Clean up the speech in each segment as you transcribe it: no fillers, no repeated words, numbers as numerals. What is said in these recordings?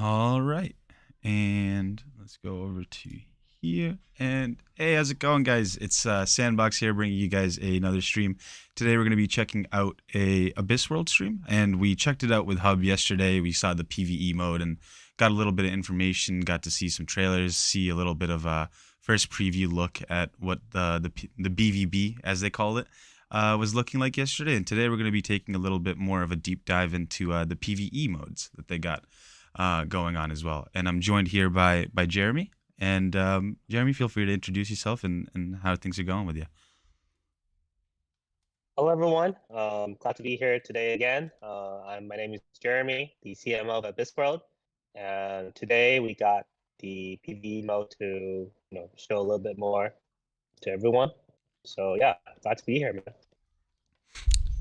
All right. And let's go over to here. And hey, how's it going, guys? It's Sandbox here bringing you guys another stream. Today we're going to be checking out a Abyss World stream. And we checked it out with Hub yesterday. We saw the PvE mode and got a little bit of information, got to see some trailers, see a little bit of a first preview look at what the BVB, as they call it, was looking like yesterday. And today we're going to be taking a little bit more of a deep dive into the PvE modes that they got going on as well. And I'm joined here by Jeremy. And Jeremy, feel free to introduce yourself and how things are going with you. Hello, everyone. Glad to be here today again. My name is Jeremy, the CMO of Abyssworld, and today we got the PvE mode to show a little bit more to everyone. So yeah, glad to be here, man.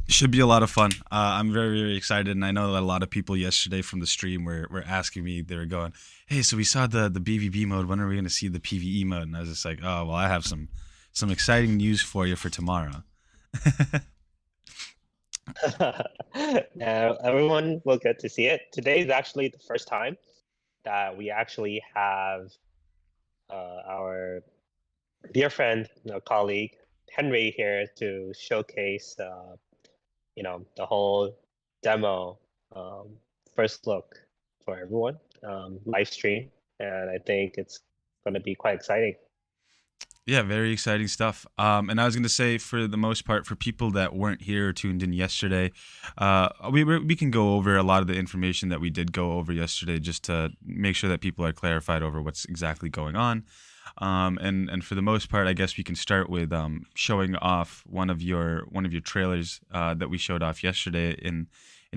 Should be a lot of fun. I'm very excited, and I know that a lot of people yesterday from the stream were asking me. They were going, "Hey, so we saw the BVB mode. When are we going to see the PVE mode?" And I was just like, "Oh, well, I have some exciting news for you for tomorrow." Now everyone will get to see it. Today is actually the first time that we actually have our dear friend, colleague Henry here to showcase the whole demo, first look for everyone, live stream, and I think it's going to be quite exciting. Yeah, very exciting stuff. And I was going to say, for the most part, for people that weren't here or tuned in yesterday, we can go over a lot of the information that we did go over yesterday, just to make sure that people are clarified over what's exactly going on. And for the most part, I guess we can start with showing off one of your trailers that we showed off yesterday in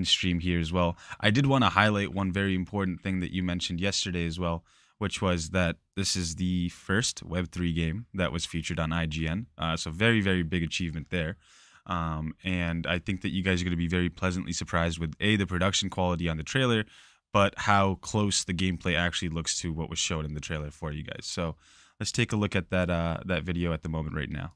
stream here as well. I did want to highlight one very important thing that you mentioned yesterday as well, which was that this is the first Web3 game that was featured on IGN. So very big achievement there. And I think that you guys are going to be very pleasantly surprised with the production quality on the trailer, but how close the gameplay actually looks to what was shown in the trailer for you guys. So let's take a look at that video at the moment right now.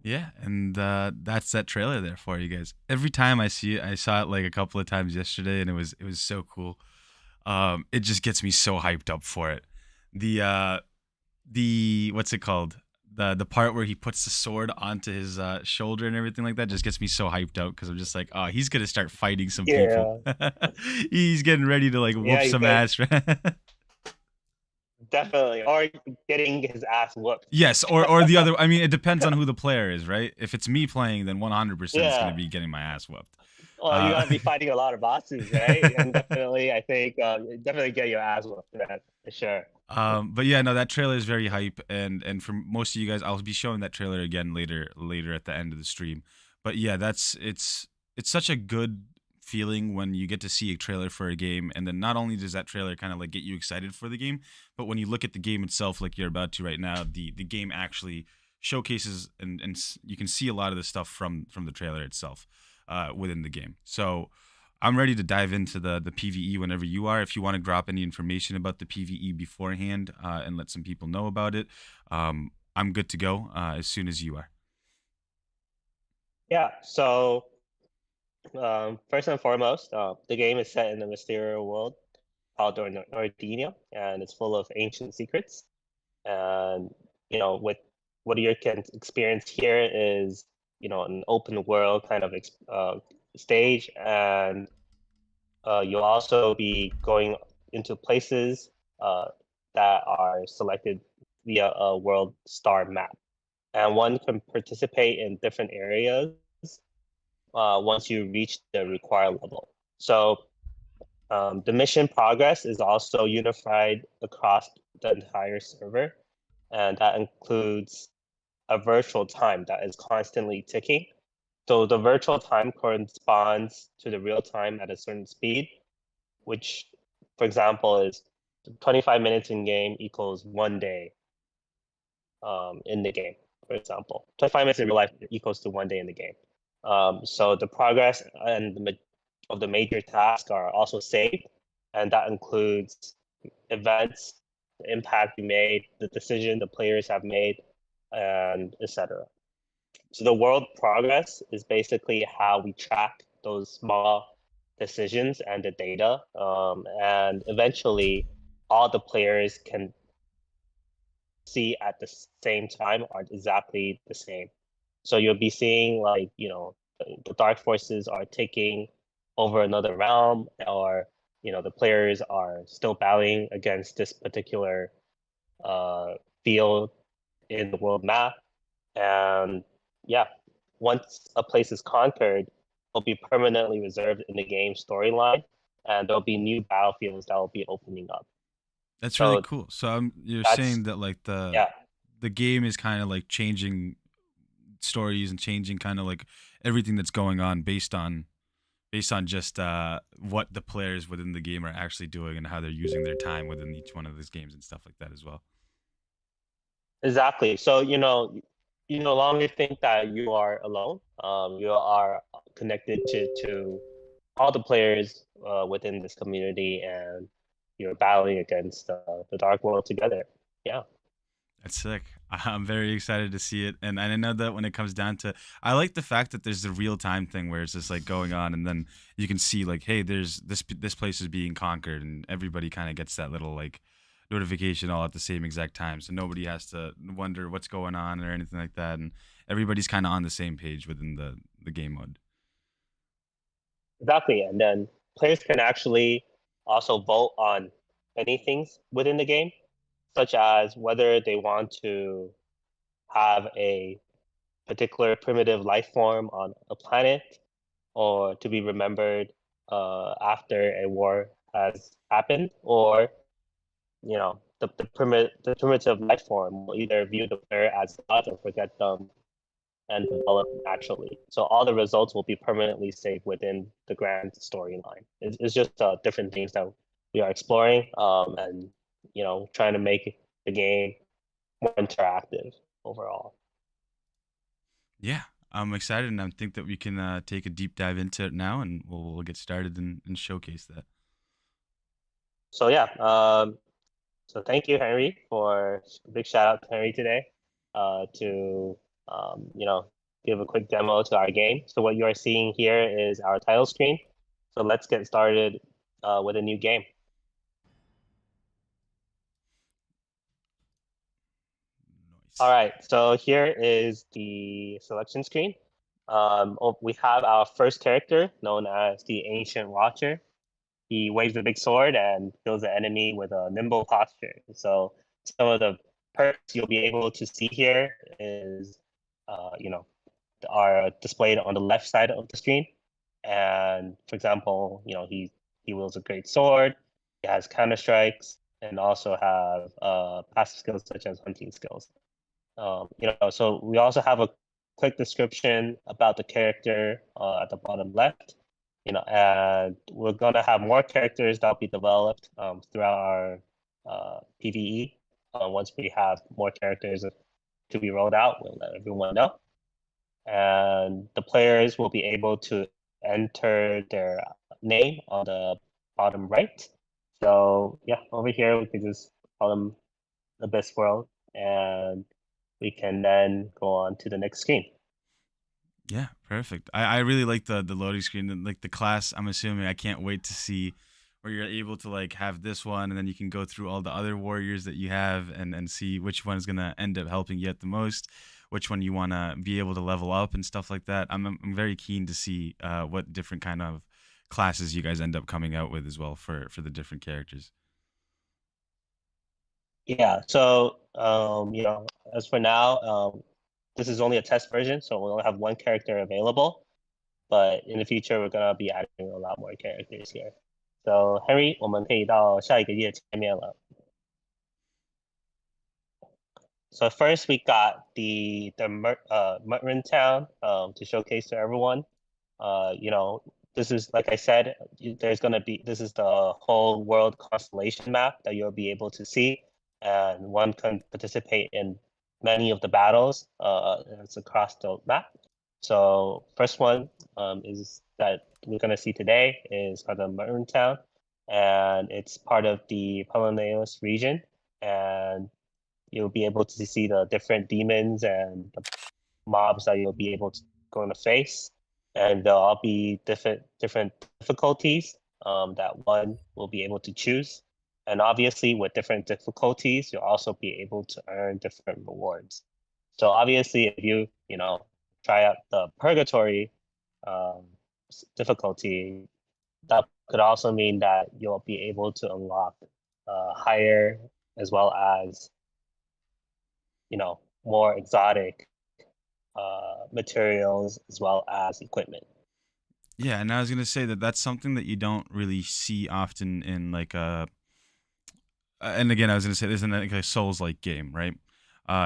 Yeah, and that's that trailer there for you guys. Every time I see it, I saw it like a couple of times yesterday, and it was so cool. It just gets me so hyped up for it. The what's it called? the part where he puts the sword onto his shoulder and everything like that just gets me so hyped out because I'm just like, oh, he's gonna start fighting some people. Yeah, He's getting ready to like yeah, whoop he's some good. ass. Definitely, or getting his ass whooped. Yes, or the other. I mean, it depends on who the player is, right? If it's me playing, then 100% it's gonna Yeah. be getting my ass whooped. Well, you Uh, gotta be fighting a lot of bosses, right? And definitely, I think definitely get your ass whooped, man, for sure. but yeah, no, that trailer is very hype, and for most of you guys, I'll be showing that trailer again later at the end of the stream. But yeah, it's such a good feeling when you get to see a trailer for a game, and then not only does that trailer kind of like get you excited for the game, but when you look at the game itself, like you're about to right now, the game actually showcases and you can see a lot of the stuff from the trailer itself within the game. So I'm ready to dive into the PVE whenever you are. If you want to drop any information about the PVE beforehand and let some people know about it, I'm good to go as soon as you are. Yeah. So first and foremost, the game is set in a mysterious world called Nordinia, and it's full of ancient secrets. And with what you can experience here is an open world kind of stage, and you'll also be going into places uh, that are selected via a world star map, and one can participate in different areas once you reach the required level. So the mission progress is also unified across the entire server, and that includes a virtual time that is constantly ticking. So the virtual time corresponds to the real time at a certain speed, which, for example, is 25 minutes in game equals 1 day in the game, for example. 25 minutes in real life equals to 1 day in the game. So the progress and of the major tasks are also saved, and that includes events, the impact you made, the decision the players have made, and etc. So the world progress is basically how we track those small decisions and the data, and eventually all the players can see at the same time are exactly the same. So you'll be seeing like the dark forces are taking over another realm, or the players are still battling against this particular uh, field in the world map. And yeah, once a place is conquered, it'll be permanently reserved in the game storyline, and there'll be new battlefields that will be opening up. That's really So cool. So you're that's saying that like yeah, the game is kind of like changing stories and changing kind of like everything that's going on based on just what the players within the game are actually doing and how they're using their time within each one of these games and stuff like that as well. exactly. So you no longer think that you are alone. You are connected to all the players within this community, and you're battling against the dark world together. Yeah. That's sick. I'm very excited to see it, and I know that when it comes down to, I like the fact that there's the real time thing where it's just like going on, and then you can see like, hey, there's this place is being conquered, and everybody kind of gets that little like notification all at the same exact time, so nobody has to wonder what's going on or anything like that, and everybody's kind of on the same page within the game mode. Exactly. And then players can actually also vote on many things within the game, such as whether they want to have a particular primitive life form on a planet, or to be remembered after a war has happened, or the primitive life form will either view the player as gods or forget them and develop naturally. So all the results will be permanently saved within the grand storyline. It's just different things that we are exploring, and trying to make the game more interactive overall. Yeah, I'm excited, and I think that we can take a deep dive into it now, and we'll get started and showcase that. So yeah, so thank you, Henry, for a big shout out to Henry today to give a quick demo to our game. So what you are seeing here is our title screen. So let's get started with a new game. All right, so here is the selection screen. We have our first character known as the Ancient Watcher. He waves a big sword and kills the enemy with a nimble posture. So some of the perks you'll be able to see here is, you know, are displayed on the left side of the screen. And for example, he wields a great sword. He has counter strikes and also have passive skills such as hunting skills. So we also have a quick description about the character at the bottom left. And we're gonna have more characters that'll be developed throughout our PVE. Once we have more characters to be rolled out, we'll let everyone know. And the players will be able to enter their name on the bottom right. So yeah, over here we could just call them Abyss World, and we can then go on to the next screen. Yeah, perfect. I really like the loading screen and like the class. I'm assuming I can't wait to see where you're able to like have this one and then you can go through all the other warriors that you have and see which one is gonna end up helping you at the most, which one you wanna be able to level up and stuff like that. I'm very keen to see what different kind of classes you guys end up coming out with as well for the different characters. Yeah, so as for now, this is only a test version, so we only have one character available. But in the future, we're gonna be adding a lot more characters here. So Henry，我们可以到下一个页前面了。So first we got the town to showcase to everyone. This is like I said, this is the whole world constellation map that you'll be able to see, and one can participate in many of the battles. It's across the map. So first one is that we're gonna see today is called the Maroon Town, and it's part of the Palaneos region, and you'll be able to see the different demons and the mobs that you'll be able to going to face, and there'll all be different difficulties that one will be able to choose. And obviously, with different difficulties, you'll also be able to earn different rewards. So obviously, if you try out the purgatory um, difficulty, that could also mean that you'll be able to unlock higher as well as more exotic materials as well as equipment. Yeah, and I was gonna say that that's something that you don't really see often in like a and again, I was gonna say this is like a Souls-like game, right?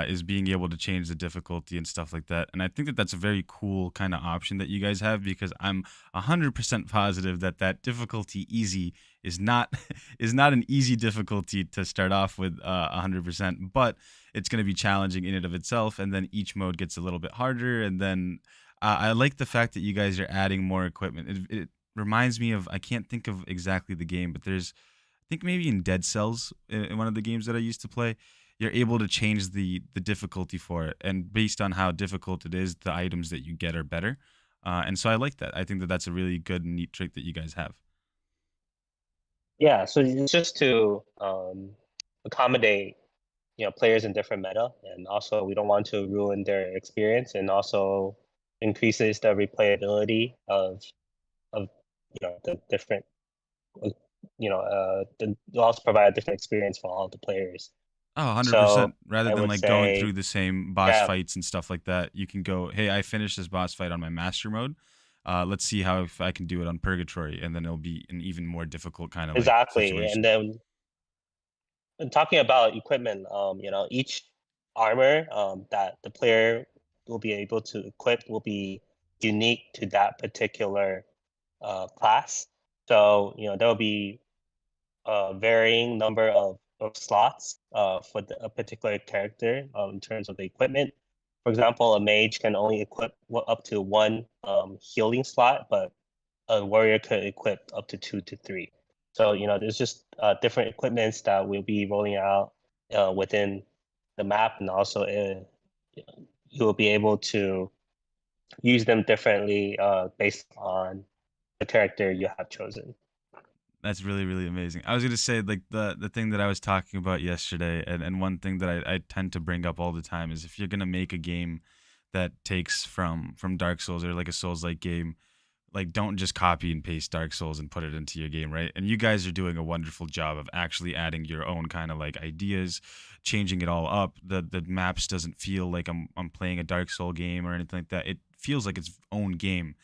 Is being able to change the difficulty and stuff like that, and I think that that's a very cool kind of option that you guys have because I'm 100% positive that that difficulty easy is not is not an easy difficulty to start off with 100%, but it's going to be challenging in and of itself, and then each mode gets a little bit harder, and then I like the fact that you guys are adding more equipment. It reminds me of I can't think of exactly the game, but there's think maybe in Dead Cells, in one of the games that I used to play, you're able to change the difficulty for it, and based on how difficult it is, the items that you get are better. And so I like that. I think that that's a really good and neat trick that you guys have. Yeah, so it's just to accommodate players in different meta, and also we don't want to ruin their experience, and also increases the replayability of the different you also provide a different experience for all the players. Oh, 100%. So Rather I than would like going say, through the same boss yeah, fights and stuff like that, you can go, hey, I finished this boss fight on my master mode. Let's see how if I can do it on purgatory, and then it'll be an even more difficult kind of like exactly. And situation. then talking about equipment, each armor that the player will be able to equip will be unique to that particular class. So, there will be a varying number of slots for a particular character in terms of the equipment. For example, a mage can only equip up to one healing slot, but a warrior could equip up to 2 to 3. So, there's just different equipments that we'll be rolling out within the map, and also you will be able to use them differently based on the character you have chosen. That's really, really amazing. I was gonna say like the thing that I was talking about yesterday, and one thing that I tend to bring up all the time is if you're gonna make a game that takes from Dark Souls or like a Souls like game, like don't just copy and paste Dark Souls and put it into your game, right? And you guys are doing a wonderful job of actually adding your own kind of like ideas, changing it all up. The maps doesn't feel like I'm playing a Dark Soul game or anything like that. It feels like its own game.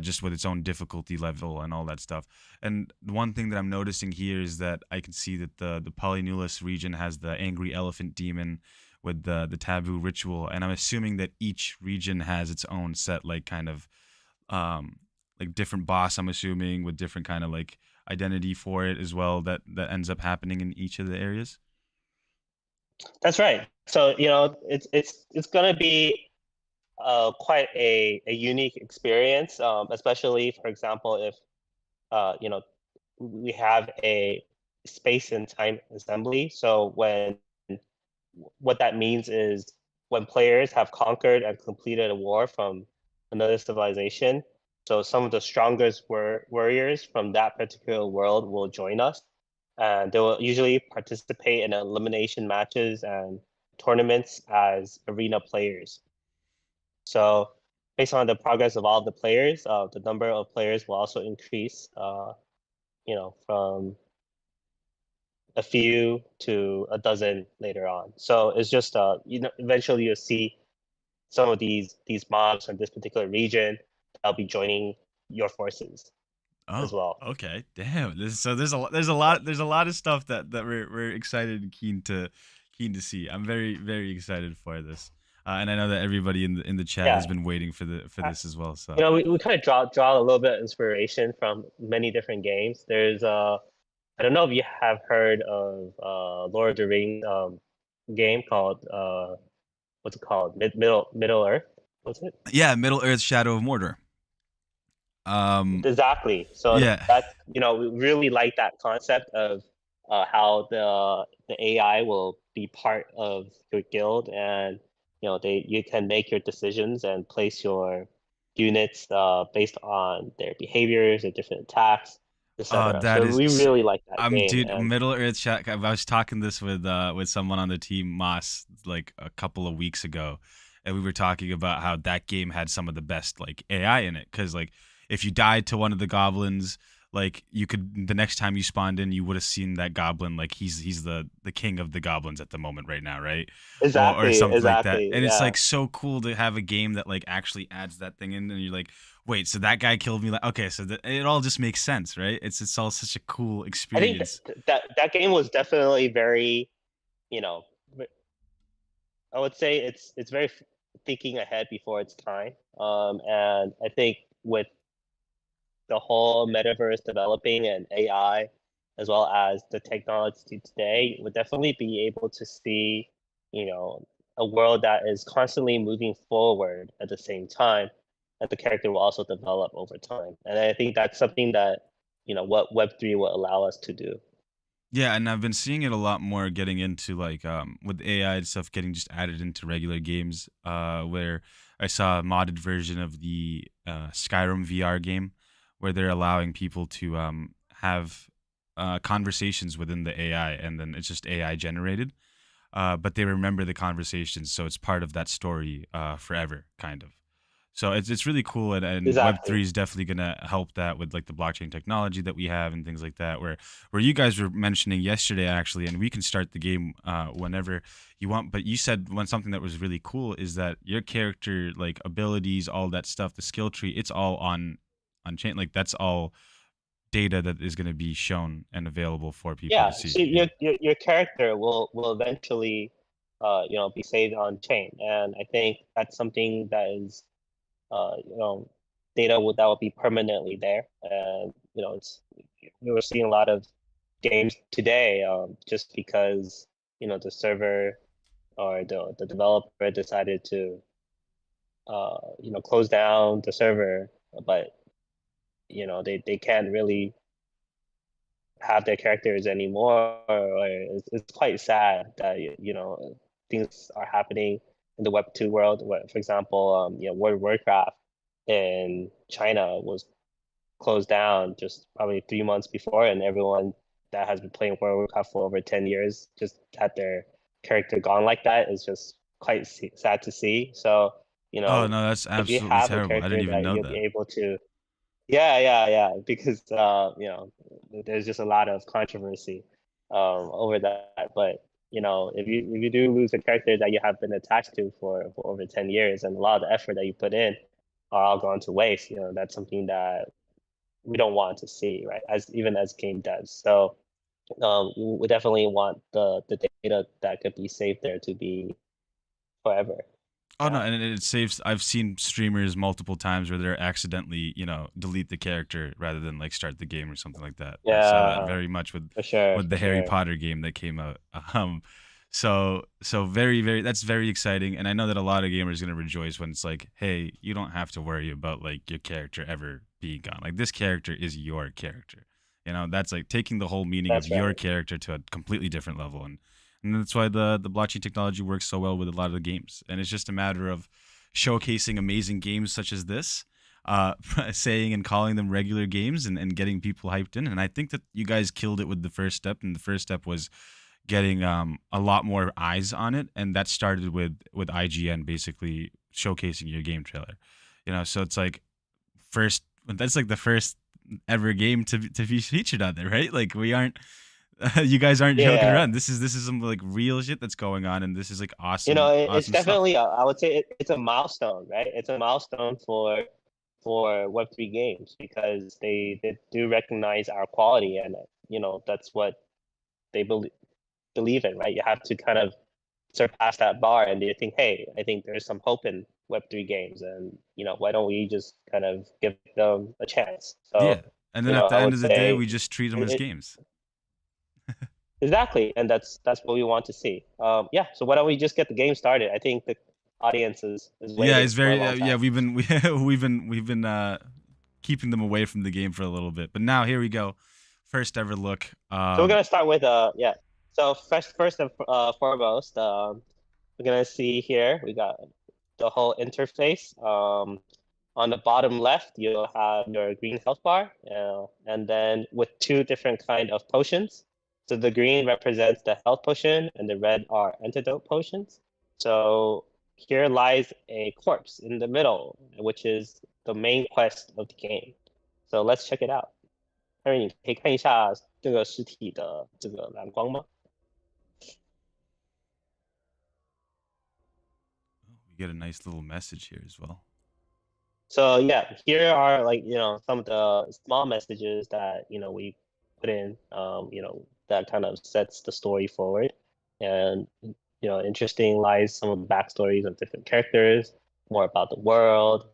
Just with its own difficulty level and all that stuff. And the one thing that I'm noticing here is that I can see that the Polynulus region has the angry elephant demon with the taboo ritual, and I'm assuming that each region has its own set like kind of um like different boss, I'm assuming, with different kind of like identity for it as well, that ends up happening in each of the areas. That's right. So it's gonna be quite a unique experience, especially for example if we have a space and time assembly. So what that means is when players have conquered and completed a war from another civilization, so some of the strongest warriors from that particular world will join us, and they will usually participate in elimination matches and tournaments as arena players. So based on the progress of all the players, the number of players will also increase. From a few to a dozen later on. So it's just eventually you'll see some of these mobs from this particular region that'll be joining your forces as Oh, well. okay. Damn. So there's a lot of stuff that we're excited and keen to see. I'm very, very excited for this. And I know that everybody in the chat Yeah. has been waiting for Uh, this as well. So we kind of draw a little bit of inspiration from many different games. There's I don't know if you have heard of Lord of the Rings game called what's it called? Middle Earth. What's it? yeah, Middle Earth: Shadow of Mordor. Um, Exactly. So yeah. that's we really like that concept of how the AI will be part of your guild, and you can make your decisions and place your units based on their behaviors and different attacks, etc. That So is, we really like that game, dude. and Middle Earth chat. I was talking this with someone on the team, Moss, like a couple of weeks ago, and we were talking about how that game had some of the best like AI in it. Because like, if you died to one of the goblins, like you could the next time you spawned in, you would have seen that goblin. Like he's the king of the goblins at the moment right now, right? Or something like that. exactly, And it's yeah. like so cool to have a game that like actually adds that thing in, and you're like, wait, so that guy killed me. Like, okay, so it all just makes sense, right? It's all such a cool I think experience. that game was definitely very, you know, I would say it's very thinking ahead before its time. And I think with the whole metaverse developing and AI, as well as the technology today, would definitely be able to see, you know, a world that is constantly moving forward at the same time, that the character will also develop over time. And I think that's something that, what Web3 will allow us to do. Yeah, and I've been seeing it a lot more getting into like with AI and stuff getting just added into regular games. Where I saw a modded version of the Skyrim VR game where they're allowing people to have conversations within the AI, and then it's just AI generated. But they remember the conversations, so it's part of that story forever, kind of. So it's really cool, and Web Exactly. three is definitely gonna help that with like the blockchain technology that we have and things like that. Where you guys were mentioning yesterday actually, and we can start the game whenever you want. But you said one something that was really cool is that your character like abilities, all that stuff, the skill tree, it's all on chain. Like that's all data that is gonna be shown and available for people to Yeah, see. so Yeah. your character will eventually, be saved on chain, and I think that's something that is, data that will be permanently there, and it's we were seeing a lot of games today, just because the server or the developer decided to, close down the server, but they can't really have their characters anymore. Or it's quite sad that things are happening in the Web 2 world. Where, for example, World of Warcraft in China was closed down just probably 3 months before, and everyone that has been playing World of Warcraft for over 10 years just had their character gone like that is just quite sad to see. So, Oh no, that's if you absolutely have a terrible. I didn't character even that know you'll be that. able to, yeah, because there's just a lot of controversy over that. But if you do lose a character that you have been attached to for over 10 years, and a lot of the effort that you put in are all gone to waste, that's something that we don't want to see, right? As even as game devs. So we definitely want the data that could be saved there to be forever. Oh no, Yeah, and it saves. I've seen streamers multiple times where they're accidentally, delete the character rather than like start the game or something like that. I saw that yeah, very much with for sure, the for Harry sure. Potter game that came out. So very very that's very exciting, and I know that a lot of gamers are gonna rejoice when it's like, hey, you don't have to worry about like your character ever being gone. Like this character is your character. That's like taking the whole meaning of That's your right. character to a completely different level, and that's why the blockchain technology works so well with a lot of the games. And it's just a matter of showcasing amazing games such as this, saying and calling them regular games, and getting people hyped in. And I think that you guys killed it with the first step. And the first step was getting a lot more eyes on it, and that started with IGN basically showcasing your game trailer. So it's like first that's like the first ever game to be featured on there, right? Like we aren't you guys aren't joking Yeah. around. This is some like real shit that's going on, and this is like awesome, It's awesome stuff. definitely, I would say it's a milestone, right? It's a milestone for Web3 games because they do recognize our quality, and that's what they believe in, right? You have to kind of surpass that bar, and you think, hey, I think there's some hope in Web3 games, and why don't we just kind of give them a chance? Yeah, So, and then at the I end would of the day, say we just treat them it, as it games. exactly, and that's what we want to see. Yeah. So why don't we just get the game started? I think the audience is Yeah, waiting it's for a very long yeah. time. We've been keeping them away from the game for a little bit, but now here we go, first ever look. So we're gonna start with yeah. So first and foremost, we're gonna see here we got the whole interface. On the bottom left, you'll have your green health bar, and then with two different kind of potions. So the green represents the health potion, and the red are antidote potions. So here lies a corpse in the middle, which is the main quest of the game. So let's check it out. 但是你可以看一下这个实体的这个蓝光吗？We get a nice little message here as well. So yeah, here are like some of the small messages that we put in, that kind of sets the story forward, and interesting lies some of the backstories of different characters, more about the world,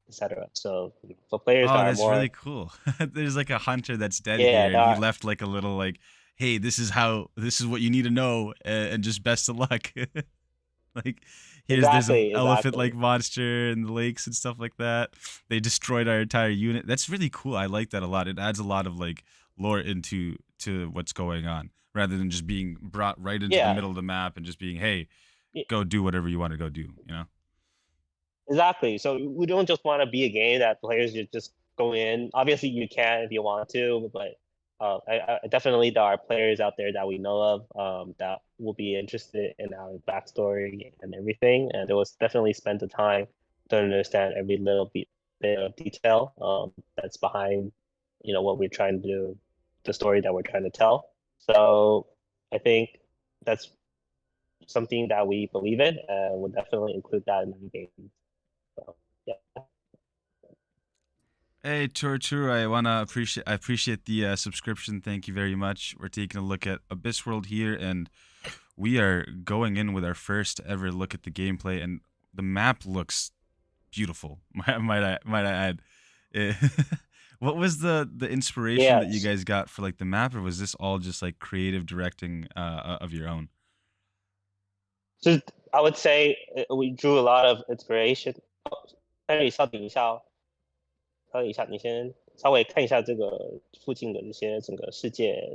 etc. So for players that Oh, are that's really more, cool. There's like a hunter that's dead yeah, here, that and he are left like a little like, hey, this is what you need to know, and just best of luck. Like there's a exactly, elephant exactly, like monster in the lakes and stuff like that. They destroyed our entire unit. That's really cool. I like that a lot. It adds a lot of like lore into to what's going on rather than just being brought right into the yeah. middle of the map and just being, hey, go do whatever you want to go do. Exactly. So we don't just want to be a game that players just go in. Obviously, you can if you want to, but definitely there are players out there that we know of, that will be interested in our backstory and everything, and they will definitely spend the time to understand every little bit of detail, that's behind, what we're trying to do, the story that we're trying to tell. So I think that's something that we believe in, and we'll definitely include that in the game. So, yeah. Hey, Tour, I appreciate the subscription. Thank you very much. We're taking a look at Abyss World here, and we are going in with our first ever look at the gameplay, and the map looks beautiful. Might I add? Eh, what was the inspiration that you Yes. guys got for like the map, or was this all just like creative directing of your own? So I would say we drew a lot of inspiration. 但是你稍等一下哦，稍等一下，你先稍微看一下这个附近的这些整个世界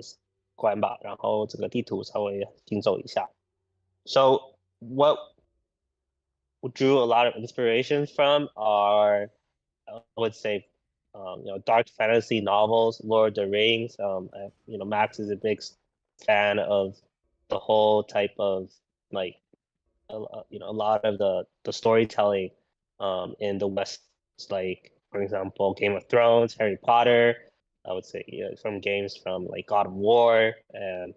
观吧，然后整个地图稍微行走一下。So what we drew a lot of inspiration from are, I would say, dark fantasy novels, Lord of the Rings. Max is a big fan of the whole type of like a lot of the storytelling in the West, like for example, Game of Thrones, Harry Potter. I would say from games from like God of War and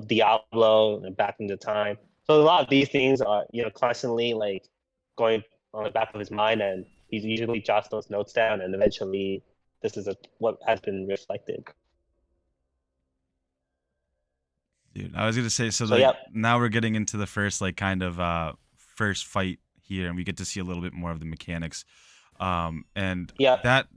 Diablo back in the time. So a lot of these things are constantly like going on the back of his mind, and he usually jots those notes down, and eventually this is what has been reflected. Dude, I was gonna say, so So like yeah, now we're getting into the first like kind of first fight here, and we get to see a little bit more of the mechanics. And yeah, that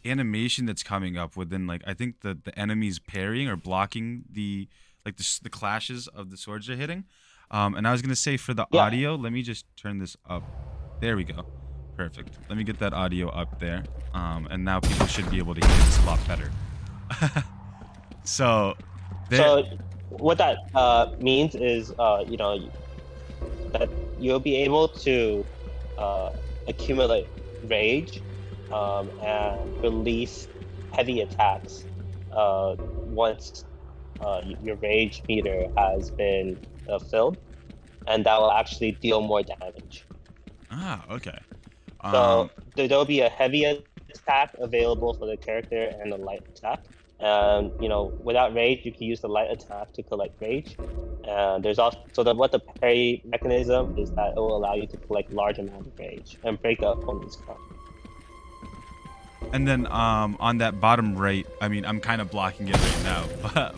animation that's coming up within like I think the enemies parrying or blocking the like the clashes of the swords they're hitting. And I was gonna say for the yeah. audio, let me just turn this up. There we go. Perfect. Let me get that audio up there. And now people should be able to hear this a lot better. So there. So what that means is, that you'll be able to uh, accumulate rage and release heavy attacks once your rage meter has been filled, and that will actually deal more damage. Ah, okay. So Um, there'll be a heavy attack available for the character and a light attack. And without rage, you can use the light attack to collect rage. And there's also what the parry mechanism is that it will allow you to collect large amount of rage and break the opponent's guard. and then on that bottom right, I mean, I'm kind of blocking it right now, but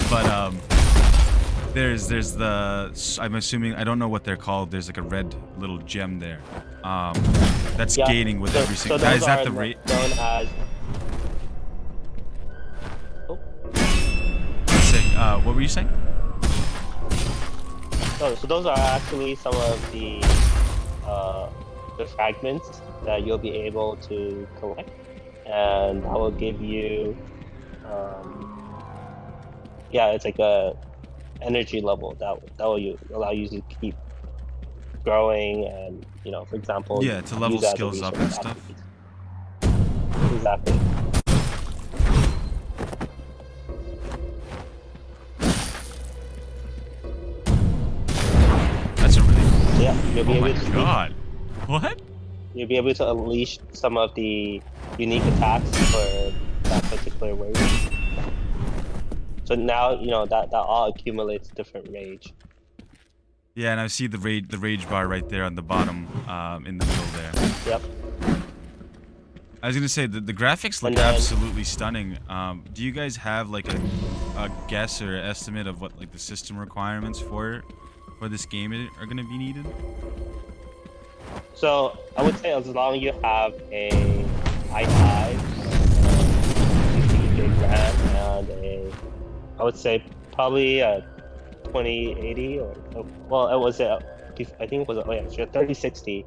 there's the I'm assuming I don't know what they're called. There's like a red little gem there. Um, that's Yeah. gaining with So, every so single. those Is that are the rate? known as. Oh, What were you saying? no, so those are actually some of uh, the fragments that you'll be able to collect, and that will give you, yeah, it's like a energy level that will allow you to keep growing, and for example, Yeah, to level use it as a skills up and resource stuff. afterwards. Exactly. That's a really. So yeah, you'll be Oh my able to god. What? you'll be able to unleash some of the unique attacks for that particular wave. So now that all accumulates different rage. Yeah, and I see the rage bar right there on the bottom, in the middle there. Yep. I was gonna say the graphics look And then absolutely stunning. Do you guys have like a guess or estimate of what like the system requirements for this game are gonna be needed? so I would say as long as you have a i5, 60 gig RAM, and I would say probably a 2080 well, it was I think it was sure 3060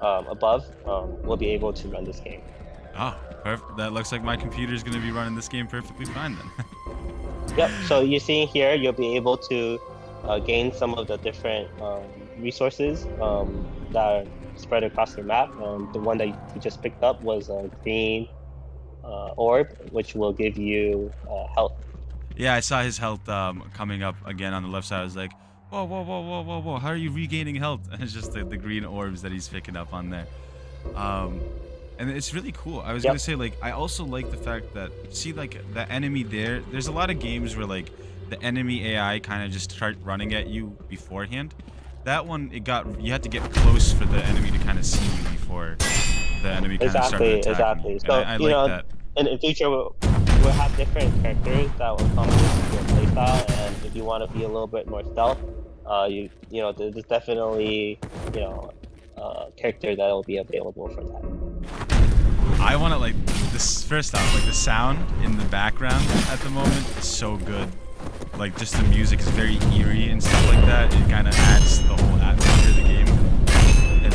above will be able to run this game. Oh, perfect. That looks like my computer's gonna be running this game perfectly fine then. Yep. So you're seeing here, you'll be able to gain some of the different resources that are spread across the map. The one that you just picked up was a green orb, which will give you health. Yeah, I saw his health coming up again on the left side. I was like, whoa, whoa, whoa, whoa, whoa, whoa! How are you regaining health? And it's just the green orbs that he's picking up on there. Um, and it's really cool. I was Yep. gonna say like I also like the fact that see like the enemy there. There's a lot of games where like the enemy AI kind of just start running at you beforehand. That one you had to get close for the enemy to kind of see you before the enemy kind of started attacking Exactly. you. And So I like that. in the future, we'll have different characters that will come with your playstyle, and if you want to be a little bit more stealth, there's definitely a character that will be available for that. I want to like this first off, like the sound in the background at the moment is so good. Like just the music is very eerie and stuff like that. It kind of adds to the whole atmosphere of the game. And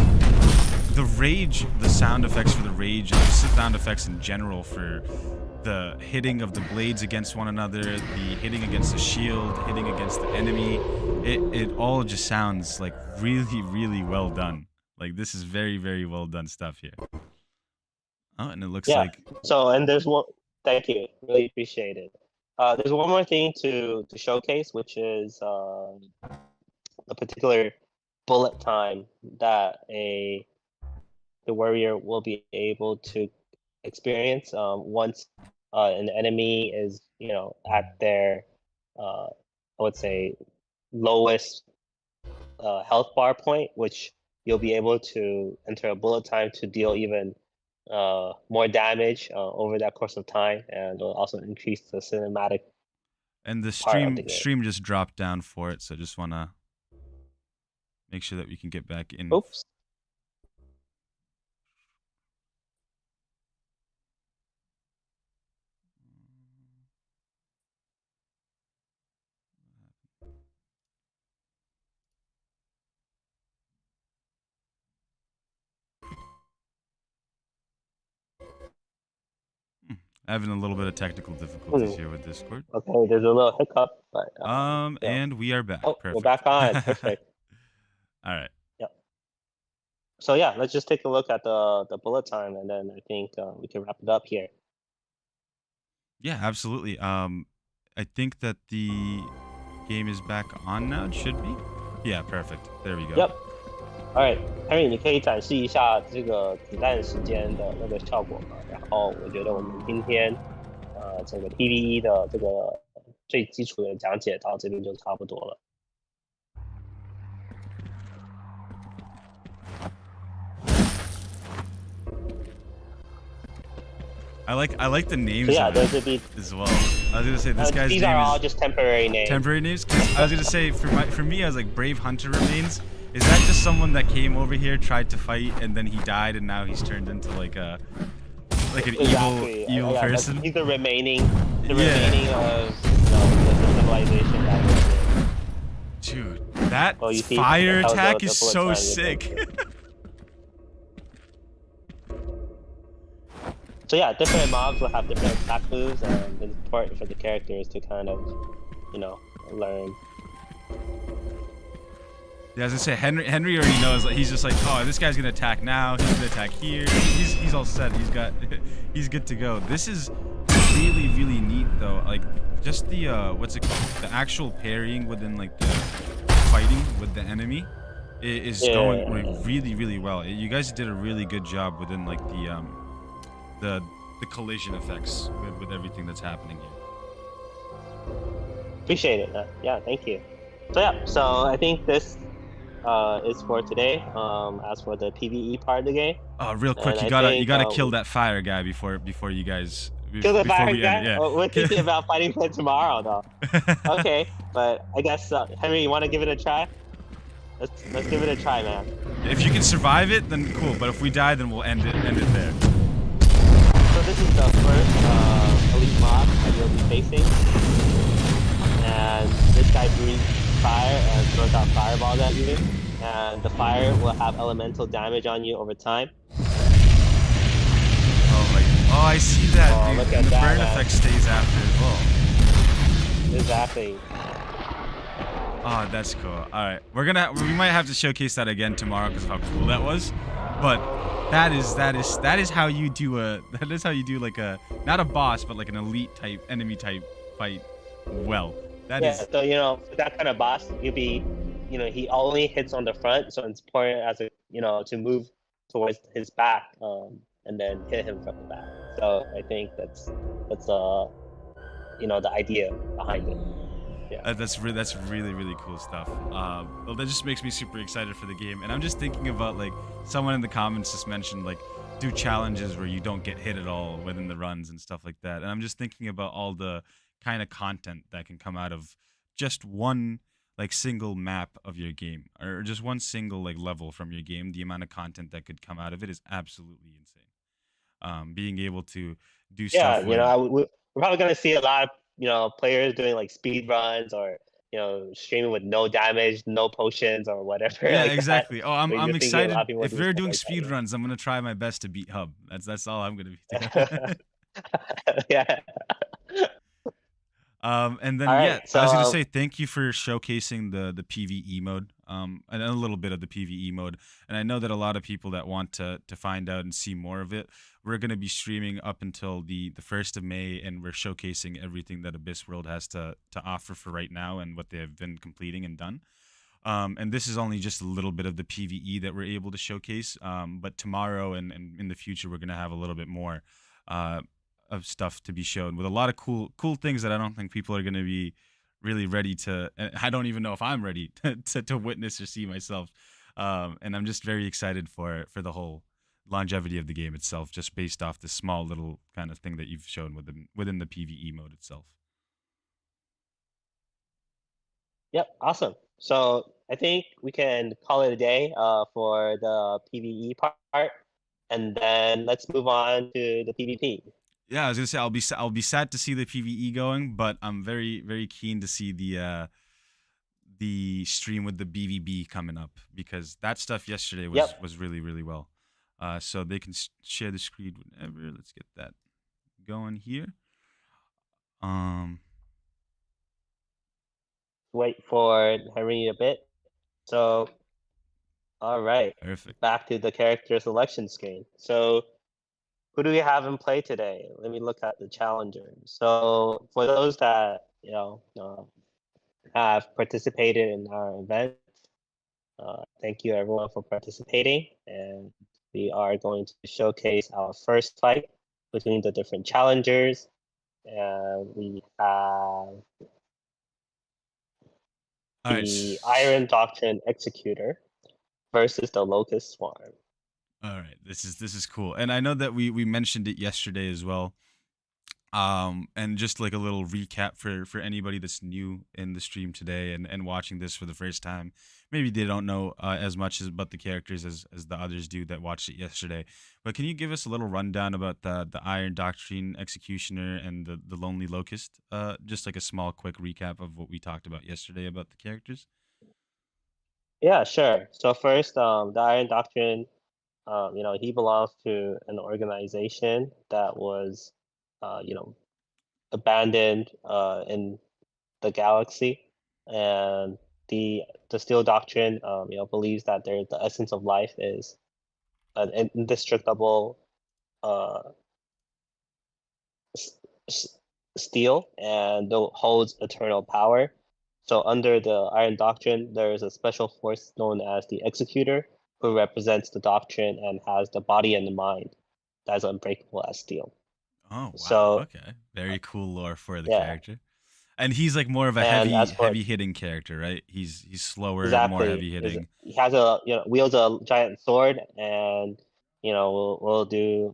the rage, the sound effects for the rage, and the sound effects in general for the hitting of the blades against one another, the hitting against the shield, hitting against the enemy, it all just sounds like really, really well done. Like this is very, very well done stuff here. Oh, and it looks Yeah. like So and there's one. Thank you. Really appreciate it. There's one more thing to showcase, which is a particular bullet time that a the warrior will be able to experience once an enemy is at their I would say lowest health bar point, which you'll be able to enter a bullet time to deal even more damage over that course of time, and it'll also increase the cinematic and the part of the stream game. stream just dropped down for it, so just want to make sure that we can get back in. Oops. Having a little bit of technical difficulties Hmm. here with Discord. Okay, there's a little hiccup, but And we are back. oh, we're Perfect. back on. Perfect. All right. Yep. So yeah, let's just take a look at the bullet time, and then I think we can wrap it up here. Yeah, absolutely. I think that the game is back on now. It should be. Yeah, perfect. There we go. Yep. Alright, Henry，你可以展示一下这个子弹时间的那个效果吗？然后我觉得我们今天这个 PVE 的这个最基础的讲解到这边就差不多了。I like the names So yeah, of those it would be as well. I was gonna say this guy's these name are all is just temporary names. temporary names. 'Cause I was gonna say for me, I was like Brave Hunter Remains. Is that just someone that came over here, tried to fight, and then he died, and now he's turned into like an Exactly. evil Yeah, person? he's the remaining Yeah. remaining of the civilization that was there. Dude, that Well, you see, fire that was attack the is bullet so time you sick. did. So yeah, different mobs will have different attack moves, and it's important for the characters to kind of, learn. Yeah, I was gonna say Henry already knows. Like, he's just like, oh, this guy's gonna attack now. He's gonna attack here. He's all set. He's good to go. This is really neat though. Like just the what's it called? The actual parrying within like the fighting with the enemy is going like, really well. You guys did a really good job within like the collision effects with everything that's happening here. Appreciate it. Yeah, thank you. So yeah, so I think this is for today. As for the PVE part of the game. Real quick, you gotta kill that fire guy before you guys. Kill the before fire we guy? end it, yeah. We're thinking about fighting for tomorrow, though. Okay, but I guess Henry, you want to give it a try? Let's give it a try, man. If you can survive it, then cool. But if we die, then we'll end it there. So this is the first elite mob that you'll be facing, and this guy breathes fire and throws out fireballs at you, and the fire will have elemental damage on you over time. Oh, I see that. Oh, Dude. look And at the that, burn man. effect stays after as well. Exactly. Oh, that's cool. All right, we might have to showcase that again tomorrow because of how cool that was. But that is how you do like a not a boss but like an elite type enemy type fight. Well, that is. So for that kind of boss, you'd be, he only hits on the front, so it's important as to move towards his back, and then hit him from the back. So I think that's the idea behind it. Yeah. That's really cool stuff. Well, that just makes me super excited for the game, and I'm just thinking about like someone in the comments just mentioned like do challenges where you don't get hit at all within the runs and stuff like that, and I'm just thinking about all the kind of content that can come out of just one like single map of your game or just one single like level from your game. The amount of content that could come out of it is absolutely insane. Being able to do Yeah, stuff we're probably gonna see a lot of players doing like speed runs or streaming with no damage, no potions or whatever yeah, like exactly. Oh, that. I'm You're thinking a lot excited. of people If do they're stuff doing like speed that. runs, I'm gonna try my best to beat Hub. That's all I'm gonna be doing. Yeah. And then All yeah, right. So I was gonna say thank you for showcasing the PVE mode, and a little bit of the PVE mode. And I know that a lot of people that want to find out and see more of it we're gonna be streaming up until the 1st of May, and we're showcasing everything that Abyss World has to offer for right now and what they have been completing and done. And this is only just a little bit of the PVE that we're able to showcase. But tomorrow and in the future, we're gonna have a little bit more uh, of stuff to be shown with a lot of cool things that I don't think people are gonna be really ready to. And I don't even know if I'm ready to witness or see myself. And I'm just very excited for the whole longevity of the game itself, just based off this small little kind of thing that you've shown within the PVE mode itself. Yep, awesome. So I think we can call it a day for the PvE part, and then let's move on to the PvP. Yeah, I was gonna say I'll be sad to see the PVE going, but I'm very keen to see the stream with the BVB coming up, because that stuff yesterday was Yep, was really well. So they can share the screen whenever. Let's get that going here. Um, wait for Henry a bit. So, all right, Perfect. back to the character selection screen. So, who do we have in play today? Let me look at the challengers. So, for those that have participated in our event, thank you everyone for participating, and we are going to showcase our first fight between the different challengers. And we have All right. the Iron Doctrine Executor versus the Locust Swarm. All right. This is cool, and I know that we mentioned it yesterday as well. And just like a little recap for anybody that's new in the stream today and watching this for the first time. Maybe they don't know as much about the characters as the others do that watched it yesterday. But can you give us a little rundown about the Iron Doctrine Executioner and the Lonely Locust? Just like a small quick recap of what we talked about yesterday about the characters. Yeah, sure. So first, the Iron Doctrine, he belongs to an organization that was, abandoned in the galaxy, and the Steel Doctrine, believes that the essence of life is an indestructible uh, s- s- steel and holds eternal power. So under the Iron Doctrine, there is a special force known as the Executor, who represents the doctrine and has the body and the mind that's unbreakable as steel. Oh wow. So Okay. Very cool lore for the yeah, character. And he's like more of a and heavy as for heavy hitting character, right? He's slower, more exactly heavy is hitting. he has a wields a giant sword and will do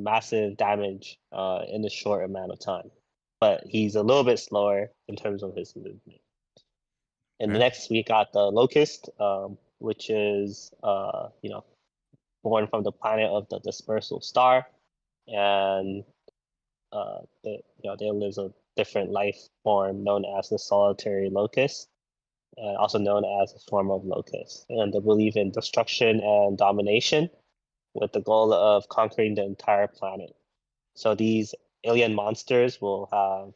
massive damage in a short amount of time, but he's a little bit slower in terms of his movement. And the Fair. next we got the Locust, which is born from the planet of the dispersal star, and there lives a different life form known as the solitary locust, also known as a swarm of locusts. And they believe in destruction and domination with the goal of conquering the entire planet. So these alien monsters will have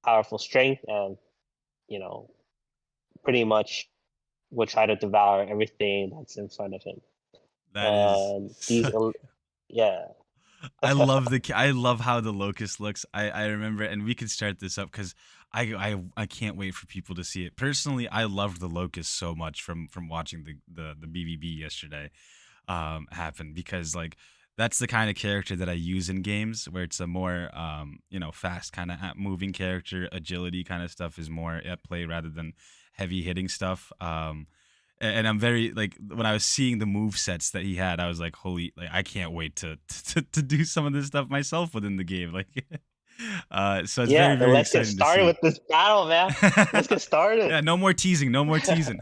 powerful strength and, you know, pretty much will try to devour everything that's in front of him. That is And so yeah, I love how the locust looks. I remember, and we can start this up because I can't wait for people to see it. Personally, I loved the locust so much from watching the BBB yesterday happen, because like that's the kind of character that I use in games where it's a more fast kind of moving character. Agility kind of stuff is more at play rather than heavy hitting stuff. And I'm very like, when I was seeing the move sets that he had, I was like, holy, like I can't wait to do some of this stuff myself within the game. Like, so it's yeah. very Then very let's get exciting to started see. with this battle, man. Let's get started. Yeah, no more teasing, no more teasing.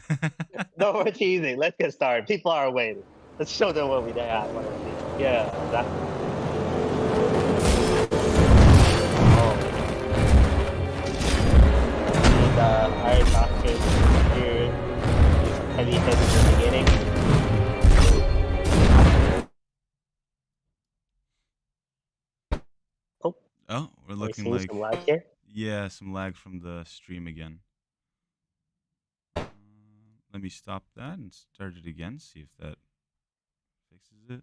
No more teasing. Let's get started. People are waiting. Let's show them what we want to see. Yeah, exactly. Oh, the Iron Doctrine here. Do some heavy hits in the beginning. Oh, Oh, we're are we looking seeing like, some lag here? yeah, some lag from the stream again. Let me stop that and start it again. See if that fixes it.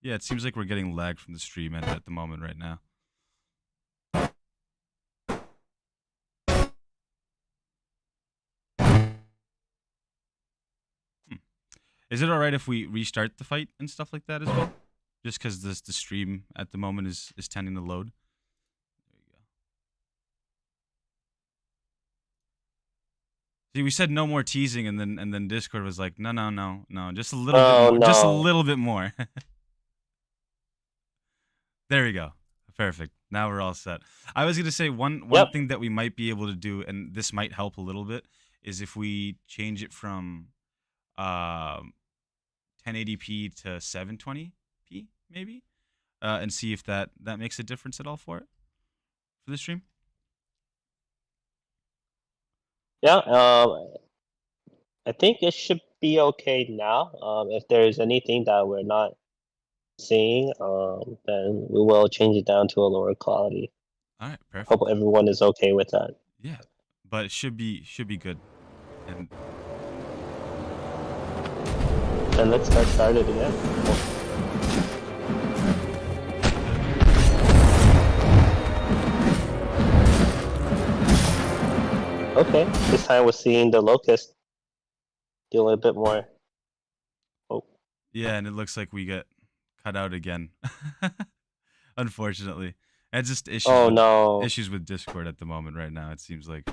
Yeah, it seems like we're getting lag from the stream at the moment right now. Hmm. Is it all right if we restart the fight and stuff like that as well? Just because the stream at the moment is tending to load. There you go. See, we said no more teasing, and then Discord was like, no, no, no, no, just a little bit Oh more, just a no. little bit more. There we go. Perfect. Now we're all set. I was gonna say one Yep. thing that we might be able to do, and this might help a little bit, is if we change it from um 1080p to 720p maybe, and see if that makes a difference at all for the stream. Yeah. I think it should be okay now. If there's anything that we're not seeing, then we will change it down to a lower quality. All right, Hope perfect. everyone is okay with that. Yeah, but it should be good. And Then let's get started again. Okay, this time we're seeing the locust do a little bit more. Oh, yeah, and it looks like we get cut out again. Unfortunately, and just oh no. issues with Discord at the moment right now. It seems like.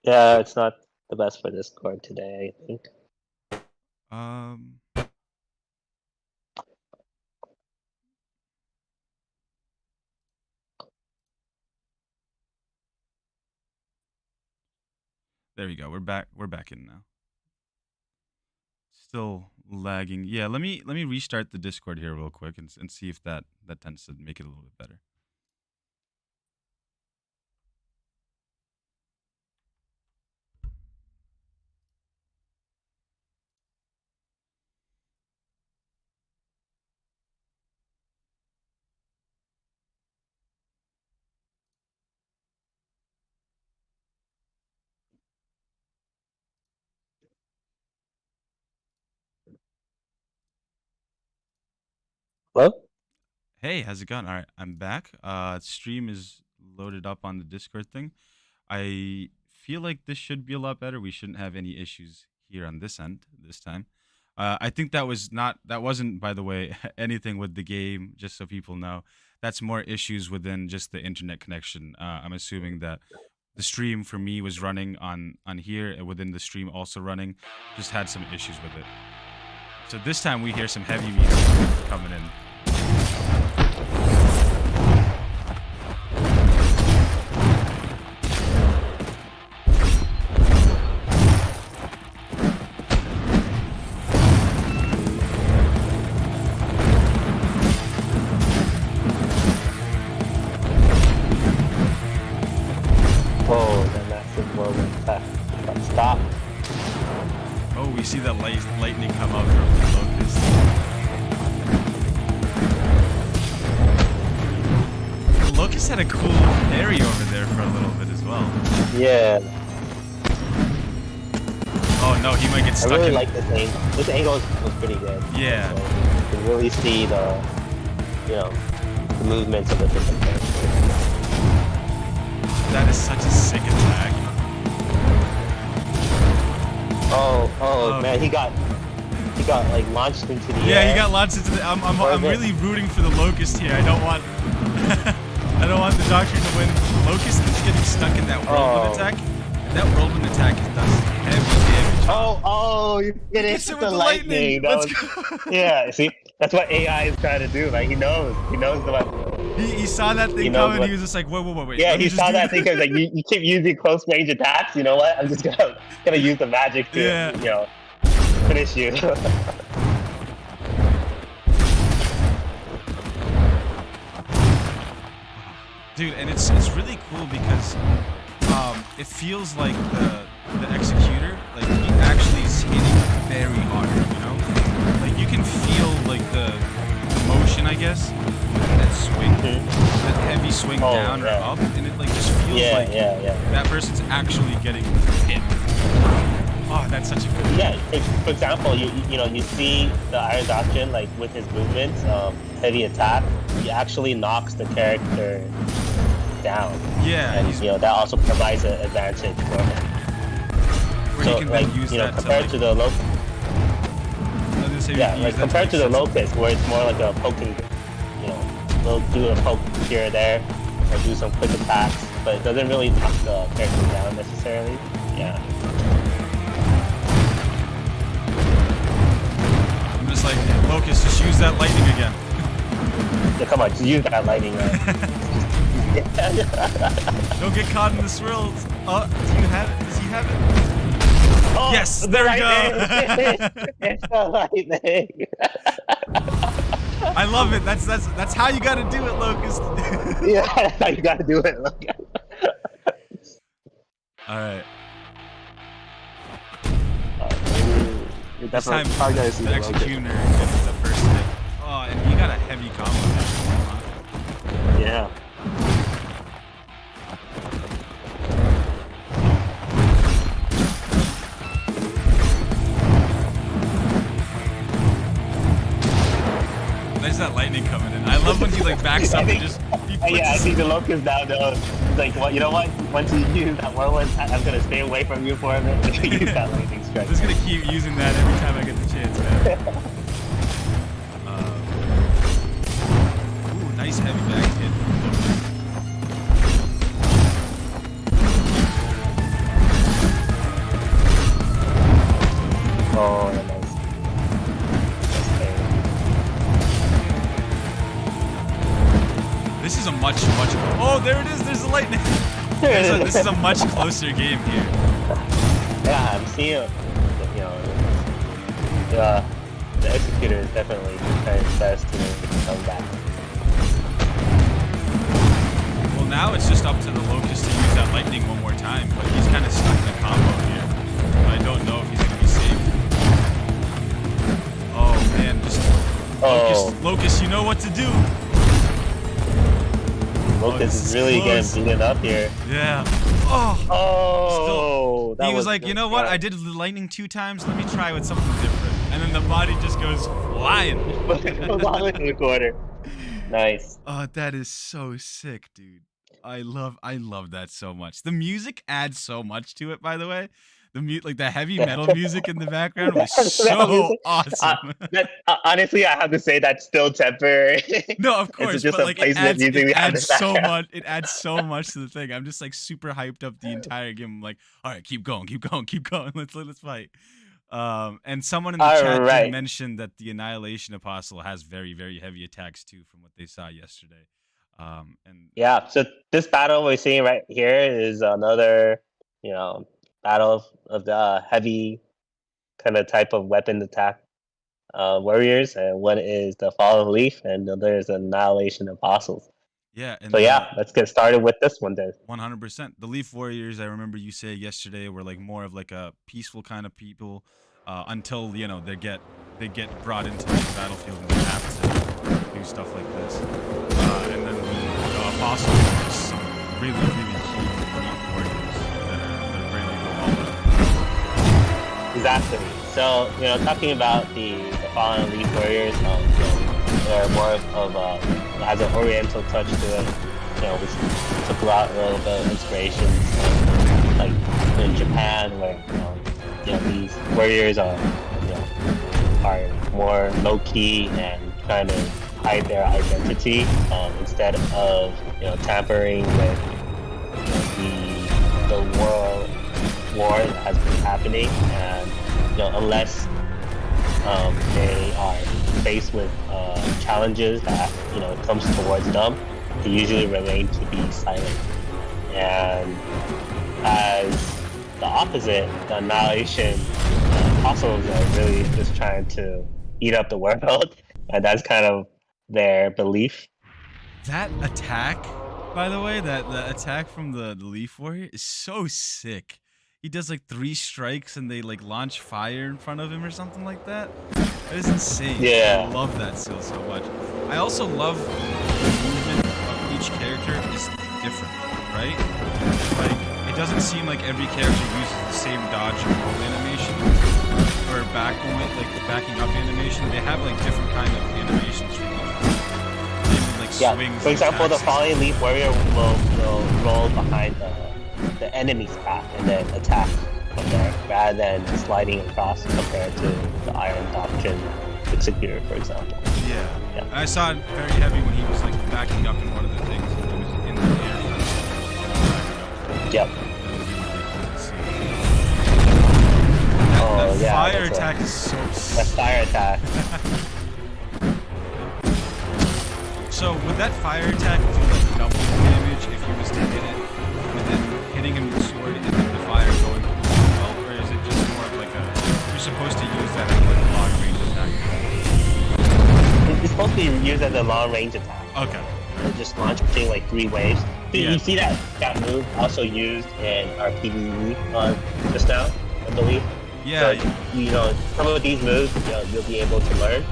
Yeah, it's not the best for Discord today, I think. Um. There we go. We're back. We're back in now. Still lagging. Yeah. Let me restart the Discord here real quick and see if that tends to make it a little bit better. Hello? Hey, how's it going? All right, I'm back. Stream is loaded up on the Discord thing. I feel like this should be a lot better. We shouldn't have any issues here on this end this time. I think that wasn't, by the way, anything with the game. Just so people know, that's more issues within just the internet connection. I'm assuming that the stream for me was running on here, and within the stream also running, just had some issues with it. So this time we hear some heavy music coming in. Oh, the massive whirlwind attack. Stop. Oh, we see that lightning come out from the locust. The locust had a cool area over there for a little bit as well. Yeah. Oh no, he might get I stuck really in. like this angle. This angle was pretty good. Yeah. So you can really see the movements of the different characters. That is such a sick attack. Oh man, he got like launched into the air. Yeah, he got launched into the. I'm really rooting for the locust here. I don't want I don't want the doctor to win. The locust is getting stuck in that whirlwind attack. And that whirlwind attack does heavy damage. Oh, you get Hits it it with the lightning. Let's go. Yeah, see, that's what AI is trying to do. Like he knows the weapon. He saw that thing coming. He was just like, wait. Yeah, he saw that thing because like you keep using close range attacks. You know what? I'm just gonna use the magic to finish you. Dude, and it's really cool because it feels like the executor, like he actually is hitting very hard, you know? Like you can feel like the motion, I guess, that swing, that heavy swing down or up, and it like just feels like that person's actually getting hit. Oh, that's such a good. Yeah, for example, you see the Iron Doctrine like with his movements, heavy attack, he actually knocks the character down, Yeah, and he's that also provides an advantage for him. where So he can like then use that compared to the locust, I was gonna say, yeah, use like that compared to the make sense. locust, where it's more like a poking, we'll do a poke here or there, or do some quick attacks, but it doesn't really knock the character down necessarily. Yeah. I'm just like, Locust, just use that lightning again. Yeah, come on, just use that lightning. Don't get caught in the swirls. Do you have it? Does he have it? Oh, Yes, there we go. It's the lightning. I love it. That's how you gotta do it, Locust. Yeah, that's how you gotta do it. All right. You're This time, definitely probably gonna see the the executioner gets the first hit. Oh, and you got a heavy combo. Yeah. There's that lightning coming in. I love when he like backs up and just. I think the locust now knows. Like, what? You know what? Once you use that whirlwind, I'm gonna stay away from you for a minute. Use that lightning strike. I'm just gonna keep using that every time I get the chance, man. Ooh, nice heavy back hit. Oh, nice. This is a much. Oh, there it is. There's the lightning. This is a much closer game here. Yeah, I'm seeing. The executor is definitely trying his best to make it come back. Well, now it's just up to the Locust to use that lightning one more time, but he's kind of stuck in a combo here. I don't know if he's gonna be safe. Oh man, just Locust, you know what to do. Locust is really getting beaten up here. Yeah. He was like, you know what? I did the lightning 2 times. Let me try with something different. And then the body just goes flying. Along in the corner. Nice. Oh, that is so sick, dude. I love that so much. The music adds so much to it, by the way. The heavy metal music in the background was so awesome. Honestly, I have to say that's still temporary. No, of course, it's just but like it adds so much. It adds so much to the thing. I'm just like super hyped up the entire game. I'm like, all right, keep going. Let's fight. And someone in the chat did mention that the Annihilation Apostle has very, very heavy attacks too, from what they saw yesterday. And yeah, so this battle we're seeing right here is another, battle of the heavy kind of type of weapon attack warriors, and one is the Fallen Leaf, and the other is the Annihilation Apostles. Yeah, and so let's get started with this one then. 100%. The Leaf Warriors, I remember you say yesterday, were like more of like a peaceful kind of people until they get brought into the battlefield and they have to do stuff like this. And then the Apostles are just some really, really key elite warriors that are really all out. Exactly. So talking about the Fallen Leaf Warriors, they're more of has an Oriental touch to it. We took a little bit of inspiration, like in Japan, where these warriors are more low key and trying to hide their identity instead of tampering with the world war that has been happening, and unless they are faced with challenges that comes towards them, they usually remain to be silent. And as the opposite, the Annihilation Apostles are really just trying to eat up the world, and that's kind of their belief. That attack, by the way, the attack from the Leaf Warrior is so sick. He does like 3 strikes and they like launch fire in front of him or something like that. That is insane. Yeah. I love that skill so much. I also love the movement of each character is different. right? Like it doesn't seem like every character uses the same dodge and roll animation or backing up animation. They have like different kind of animations for each. They like Yeah. swings. For And example, the attacks and Falling stuff. Leaf Warrior will roll behind the enemy's path and then attack from there, rather than sliding across compared to the Iron Doctrine Executor, for example. Yeah. Yeah. And I saw it very heavy when he was like backing up in one of the things. And he was in the air. Yep. That Yeah, fire that's attack right. is so That fire attack. So would that fire attack do like double damage if you was to hit it, and then hitting him with the sword and then the fire going through as well, or is it just more of like a you're supposed to use that as like a long range attack? It's supposed to be used as a long range attack. Okay. Just launching like 3 waves. Yeah. You see that move also used in our PvE just now, I believe. Yeah. So, some of these moves you'll be able to learn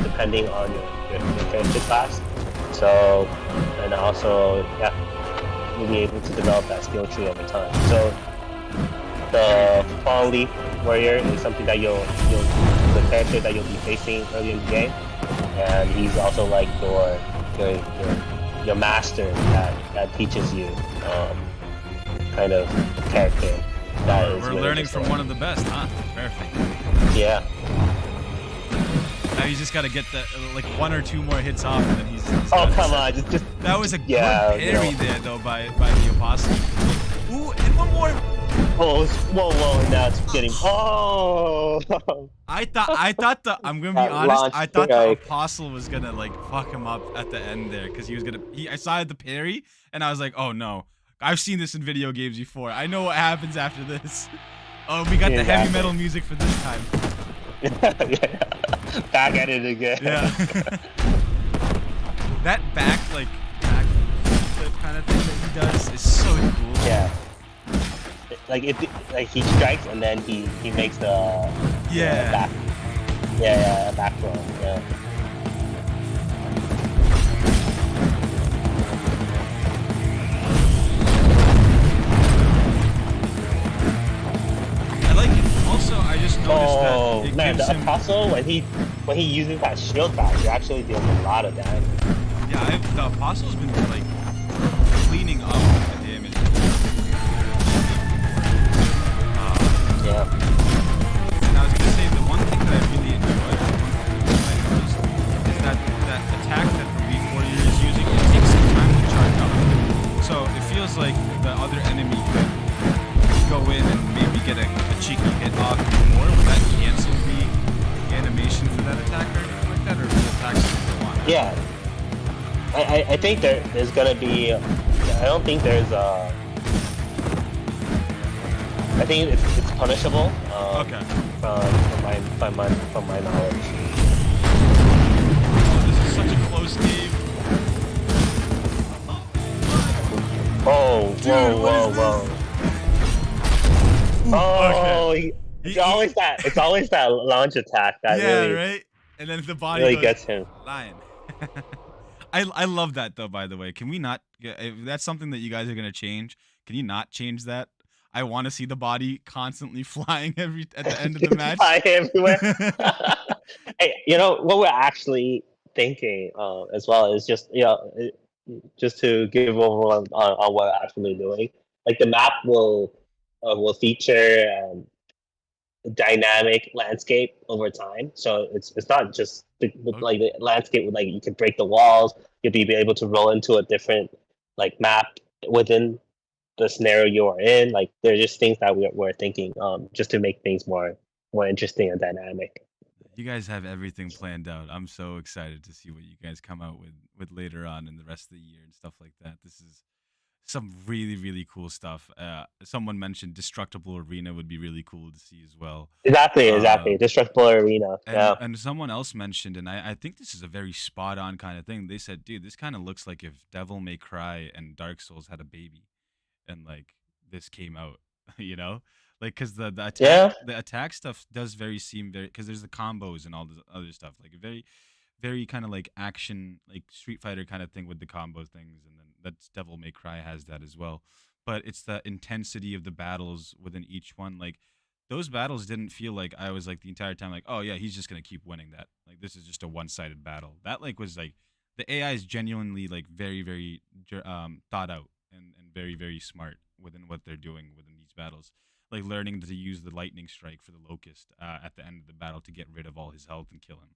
depending on your character class. So, and also, you'll be able to develop that skill tree over time. So, the Fallen Leaf Warrior is something that the character that you'll be facing early in the game, and he's also like your master that teaches you kind of character. We're really learning from one of the best, huh? Perfect. Yeah. Now you just gotta get that like 1 or 2 more hits off, and then he's oh come on, just that was a good yeah, parry there though by the apostle. Ooh, and one more. Oh, whoa! Now it's getting. Oh. I thought I'm gonna be honest. I thought the apostle was gonna like fuck him up at the end there because he was gonna. I saw the parry and I was like, oh no, I've seen this in video games before. I know what happens after this. Oh, we got the heavy metal music for this time. Yeah. Back at it again. Yeah. That back flip kind of thing that he does is so cool. Yeah. Like he strikes and then he makes the back. Back throw. Yeah. I like it. Also, I just noticed that it man, gives the him. apostle when he uses that shield back, you're actually dealing a lot of damage. Yeah, the apostle's been like cleaning up the damage. Yeah. And I was gonna say the one thing that I really enjoyed, the one thing that I noticed, is that attack that the Leaf Warrior is using, it takes some time to charge up. So it feels like the other enemy could go in and maybe get a cheeky hit off before. Would that cancel the animation for that attack or anything like that, or will the attack still go on? Yeah. I think there's gonna be. I don't think there's a. I think it's punishable. Okay. From my knowledge. Oh, this is such a close game. Oh, Dude, whoa. Oh, okay. it's always that launch attack that really, right? And then the body really goes, gets him. Lion. I love that though. By the way, can we not? If that's something that you guys are gonna change, can you not change that? I want to see the body constantly flying at the end of the match. Fly everywhere. Hey, what we're actually thinking as well is just just to give over on what we're actually doing. Like the map will feature dynamic landscape over time. So it's not just like the landscape with like you can break the walls. You'll be able to roll into a different like map within the scenario you are in. Like they're just things that we're thinking just to make things more interesting and dynamic. You guys have everything planned out. I'm so excited to see what you guys come out with later on in the rest of the year and stuff like that. This is some really, really cool stuff. Someone mentioned Destructible Arena would be really cool to see as well. Exactly. Destructible Arena. And someone else mentioned, and I think this is a very spot on kind of thing. They said, dude, this kind of looks like if Devil May Cry and Dark Souls had a baby and like this came out, Like, because the attack stuff does seem very, because there's the combos and all this other stuff, like very, very kind of like action, like Street Fighter kind of thing with the combo things, and then that's Devil May Cry has that as well. But it's the intensity of the battles within each one. Like those battles didn't feel like I was like the entire time like, oh yeah, he's just gonna keep winning that. Like this is just a one sided battle. That like was like the AI is genuinely like very thought out and very smart within what they're doing within these battles. Like learning to use the lightning strike for the locust at the end of the battle to get rid of all his health and kill him.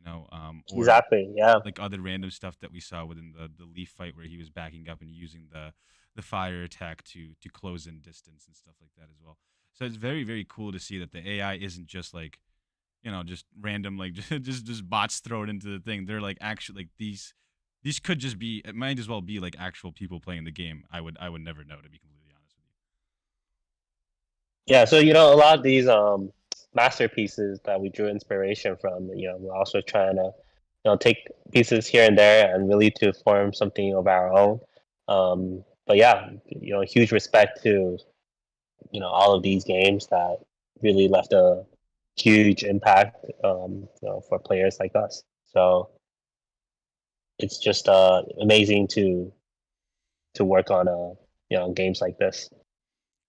Or Exactly. Yeah. like other random stuff that we saw within the leaf fight where he was backing up and using the fire attack to close in distance and stuff like that as well. So it's very cool to see that the AI isn't just like just random like just bots thrown into the thing. They're like actually like these could just be, it might as well be like actual people playing the game. I would never know, to be completely honest with Yeah. So a lot of these masterpieces that we drew inspiration from, we're also trying to take pieces here and there and really to form something of our own. But yeah, huge respect to all of these games that really left a huge impact, for players like us. So it's just amazing to work on games like this. you.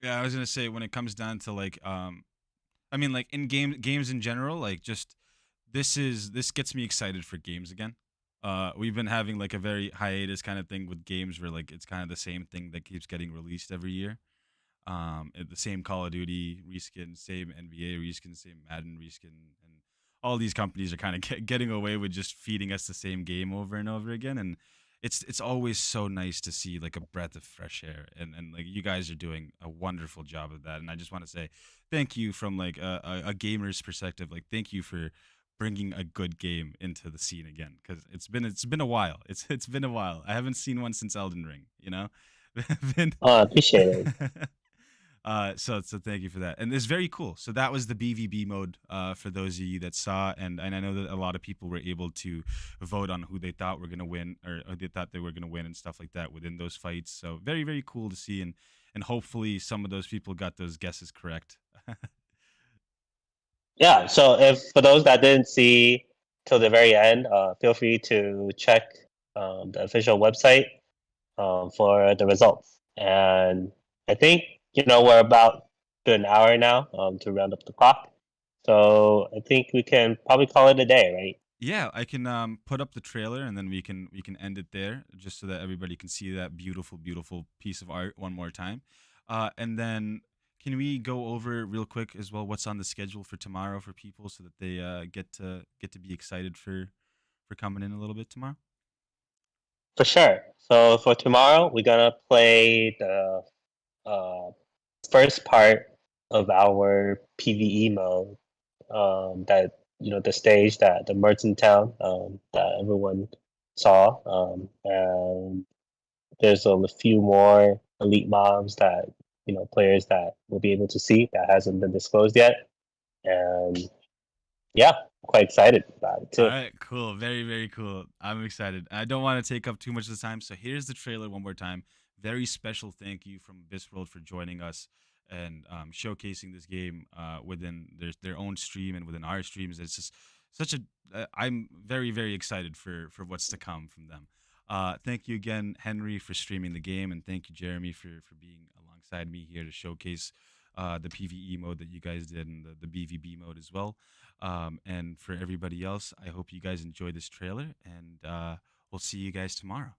Yeah, I was gonna say when it comes down to like I mean like in games in general, like just this gets me excited for games again. We've been having like a very hiatus kind of thing with games where like it's kind of the same thing that keeps getting released every year. The same Call of Duty reskin, same NBA reskin, same Madden reskin, and all these companies are kind of getting away with just feeding us the same game over and over again. And it's always so nice to see like a breath of fresh air, and like you guys are doing a wonderful job of that. And I just want to say thank you from like a gamer's perspective. Like thank you for bringing a good game into the scene again, because it's been a while. It's been a while. I haven't seen one since Elden Ring. Been I appreciate it. so thank you for that, and it's very cool. So that was the BVB mode for those of you that saw, and I know that a lot of people were able to vote on who they thought were gonna win, or they thought they were gonna win and stuff like that within those fights. So very cool to see, and hopefully some of those people got those guesses correct. Yeah. So if for those that didn't see till the very end, feel free to check the official website for the results. And I think we're about to an hour now to round up the clock. So I think we can probably call it a day, right? Yeah, I can put up the trailer and then we can end it there just so that everybody can see that beautiful piece of art one more time. And then can we go over real quick as well what's on the schedule for tomorrow for people so that they get to be excited for coming in a little bit tomorrow? For sure. So for tomorrow, we're gonna play the uh, first part of our PVE mode. That the stage that the Merchant Town that everyone saw, and there's a few more elite mobs that players that will be able to see that hasn't been disclosed yet, and yeah, quite excited about it All too. right, cool. Very cool. I'm excited. I don't want to take up too much of the time, so here's the trailer one more time. Very special thank you from World for joining us and showcasing this game within their own stream and within our streams. It's just such a. I'm very excited for what's to come from them. Thank you again, Henry, for streaming the game, and thank you, Jeremy, for being alongside me here to showcase the PVE mode that you guys did and the BVB mode as well. And for everybody else, I hope you guys enjoy this trailer, and we'll see you guys tomorrow.